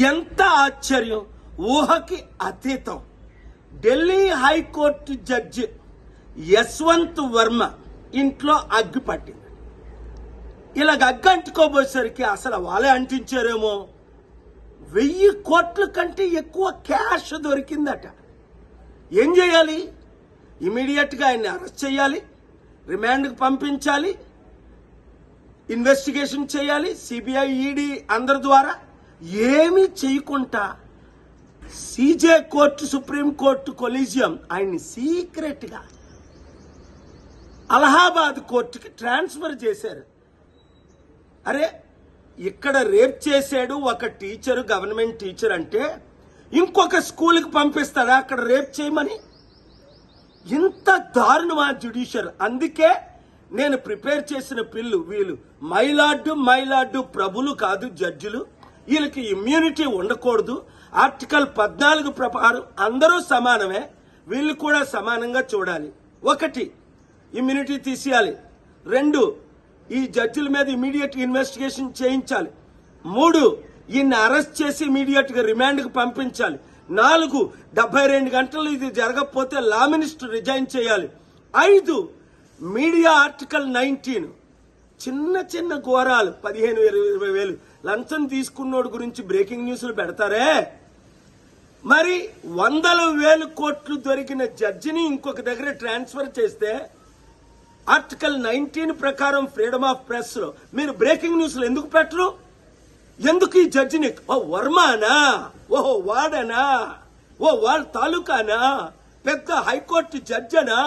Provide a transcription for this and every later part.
ఎంత ఆశ్చర్యం, ఊహకి అతీతం. ఢిల్లీ హైకోర్టు జడ్జి యశ్వంత్ వర్మ ఇంట్లో అగ్గి పట్టింది. ఇలాగ అగ్గి అంటుకోబోయేసరికి అసలు వాళ్ళే అంటించారేమో, 1000 కోట్ల కంటే ఎక్కువ క్యాష్ దొరికిందట. ఏం చేయాలి? ఇమీడియట్గా ఆయన్ని అరెస్ట్ చేయాలి, రిమాండ్కి పంపించాలి, ఇన్వెస్టిగేషన్ చేయాలి, సిబిఐ, ఈడీ అందరి ద్వారా. ఏమీ చేయకుండా సిజే కోర్టు, సుప్రీంకోర్టు కొలీజియం ఆయన్ని సీక్రెట్గా అలహాబాద్ కోర్టుకి ట్రాన్స్ఫర్ చేశారు. అరే, ఇక్కడ రేప్ చేశాడు ఒక టీచరు, గవర్నమెంట్ టీచర్ అంటే ఇంకొక స్కూల్కి పంపిస్తాడా అక్కడ రేప్ చేయమని? ఇంత దారుణమా జ్యుడిషియర్? అందుకే నేను ప్రిపేర్ చేసిన పిల్లు, వీళ్ళు మైలార్డు ప్రభులు కాదు జడ్జిలు, వీళ్ళకి ఇమ్యూనిటీ ఉండకూడదు. ఆర్టికల్ 14 ప్రకారం అందరూ సమానమే, వీళ్ళు కూడా సమానంగా చూడాలి. 1, ఇమ్యూనిటీ తీసేయాలి. 2, ఈ జడ్జిల మీద ఇమీడియట్ ఇన్వెస్టిగేషన్ చేయించాలి. 3, ఈయన్ని అరెస్ట్ చేసి ఇమీడియట్ గా రిమాండ్ కు పంపించాలి. 4, 72 గంటలు ఇది జరగకపోతే లా మినిస్టర్ రిజైన్ చేయాలి. 5, మీడియా ఆర్టికల్ 19, చిన్న ఘోరాలు 15,000-20,000 వేలు లంచం తీసుకున్నోడు గురించి బ్రేకింగ్ న్యూస్లు పెడతారే, మరి 100,000 కోట్లు దొరికిన జడ్జిని ఇంకొక దగ్గర ట్రాన్స్ఫర్ చేస్తే ఆర్టికల్ 19 ప్రకారం ఫ్రీడమ్ ఆఫ్ ప్రెస్ లో మీరు బ్రేకింగ్ న్యూస్లు ఎందుకు పెట్టరు? ఎందుకు ఈ జడ్జిని వర్మానా, ఓహో వాడనా, వాళ్ళ తాలూకానా, పెద్ద హైకోర్టు జడ్జనా?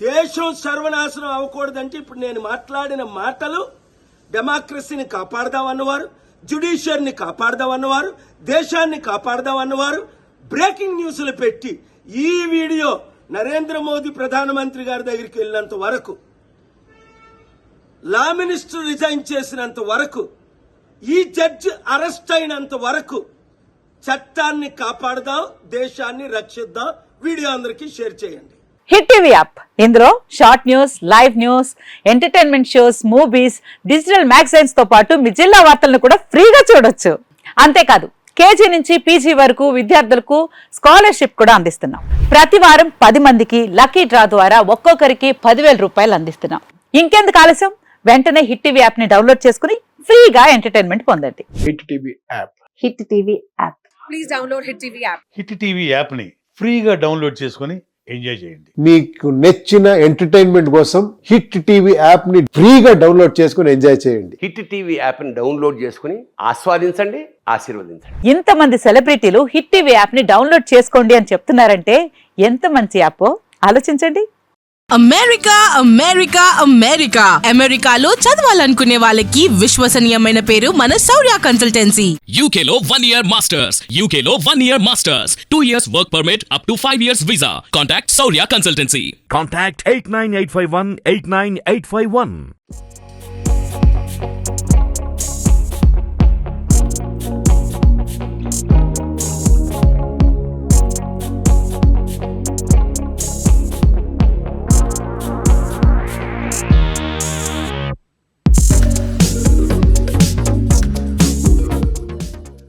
దేశం సర్వనాశనం అవ్వకూడదంటే ఇప్పుడు నేను మాట్లాడిన మాటలు డెమోక్రసీని కాపాడదామన్నవారు, జ్యుడిషియర్ని కాపాడదామన్నవారు, దేశాన్ని కాపాడదామన్నవారు బ్రేకింగ్ న్యూస్లు పెట్టి ఈ వీడియో నరేంద్ర మోదీ ప్రధానమంత్రి గారి దగ్గరికి వెళ్ళినంత వరకు, లా మినిస్టర్ రిజైన్ చేసినంత వరకు, ఈ జడ్జి అరెస్ట్ అయినంత వరకు చట్టాన్ని కాపాడదాం, దేశాన్ని రక్షిద్దాం. వీడియో అందరికీ షేర్ చేయండి. హిట్ టీవీ యాప్, ఇందులో short news, live news, entertainment shows, movies, digital magazines తో పాటు మీ జిల్లా వార్తలను కూడా ఫ్రీగా చూడొచ్చు. అంతేకాదు, కేజీ నుంచి పీజీ వరకు విద్యార్థులకు స్కాలర్షిప్ కూడా అందిస్తున్నాం. ప్రతి వారం 10 మందికి లక్కీ డ్రా ద్వారా ఒక్కొక్కరికి 10,000 రూపాయలు అందిస్తున్నాం. ఇంకెందుకు ఆలస్యం, వెంటనే హిట్ టీవీ యాప్ ని డౌన్లోడ్ చేసుకుని ఫ్రీగా ఎంటర్టైన్మెంట్ పొందండి. Hit TV app. Hit TV app. Please download hit TV app. Hit TV app ని ఫ్రీగా డౌన్లోడ్ చేసుకుని ఎంజాయ్ చేయండి. మీకు నచ్చిన ఎంటర్టైన్మెంట్ కోసం హిట్ టీవీ యాప్ ని ఫ్రీగా డౌన్లోడ్ చేసుకుని ఎంజాయ్ చేయండి. హిట్ టీవీ యాప్ ని డౌన్లోడ్ చేసుకుని ఆస్వాదించండి, ఆశీర్వదించండి. ఇంతమంది సెలబ్రిటీలు హిట్ టీవీ యాప్ ని డౌన్లోడ్ చేసుకోండి అని చెప్తున్నారంటే ఎంత మంచి యాప్ ఆలోచించండి. అమెరికా అమెరికా అమెరికా అమెరికాలో చదవాలనుకునే వాళ్ళకి విశ్వసనీయమైన పేరు మన శౌర్య కన్సల్టెన్సీ. UK లో 1 year masters, UK లో 1 year masters, 2 years work permit up to 5 years visa. Contact Saurya Consultancy. Contact 89851 89851.